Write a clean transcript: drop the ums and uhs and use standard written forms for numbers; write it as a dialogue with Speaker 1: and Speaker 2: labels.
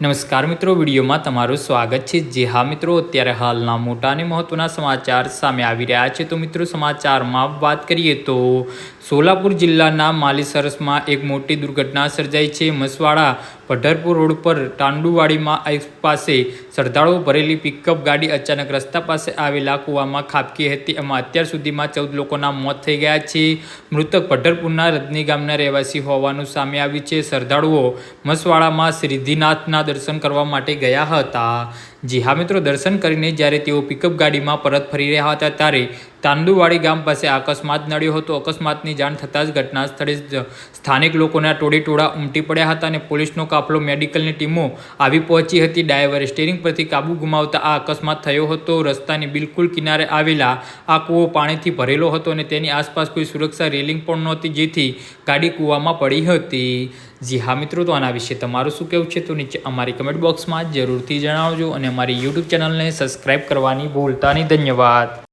Speaker 1: નમસ્કાર મિત્રો, વિડીયોમાં તમારું સ્વાગત છે। જે હા મિત્રો, અત્યારે હાલના મોટા અને મહત્વના સમાચાર સામે આવી રહ્યા છે। તો મિત્રો, સમાચારમાં વાત કરીએ તો સોલાપુર જિલ્લાના માલીસરસમાં એક મોટી દુર્ઘટના સર્જાઈ છે। મસવાડા પઢરપુર રોડ પર ટાંડુવાડીમાં પાસે શ્રદ્ધાળુઓ ભરેલી પિકઅપ ગાડી અચાનક રસ્તા પાસે આવેલા કૂવામાં ખાબકી હતી। એમાં અત્યાર સુધીમાં 14 લોકોના મોત થઈ ગયા છે। મૃતક પઢરપુરના રદની ગામના રહેવાસી હોવાનું સામે આવ્યું છે। શ્રદ્ધાળુઓ મસવાડામાં સિદ્ધિનાથના દર્શન કરવા માટે ગયા હતા। જી હા મિત્રો, દર્શન કરીને જ્યારે તેઓ પિકઅપ ગાડીમાં પરત ફરી રહ્યા હતા ત્યારે તાંદુવાડી ગામ પાસે અકસ્માત નડ્યો હતો। અકસ્માતની જાણ થતાં જ ઘટના સ્થળે સ્થાનિક લોકોના ટોળેટોળા ઉમટી પડ્યા હતા અને પોલીસનો કાફલો, મેડિકલની ટીમો આવી પહોંચી હતી। ડ્રાઈવરે સ્ટીયરિંગ પરથી કાબુ ગુમાવતા આ અકસ્માત થયો હતો। રસ્તાની બિલકુલ કિનારે આવેલા આ કૂવો પાણીથી ભરેલો હતો અને તેની આસપાસ કોઈ સુરક્ષા રેલિંગ પણ નહોતી, જેથી ગાડી કૂવામાં પડી હતી। જી હા મિત્રો, તો આના વિશે તમારું શું કહેવું છે તો નીચે અમારી કમેન્ટ બોક્સમાં જરૂરથી જણાવજો અને અમારી યુટ્યુબ ચેનલને સબસ્ક્રાઈબ કરવાની ભૂલતા નહીં। ધન્યવાદ।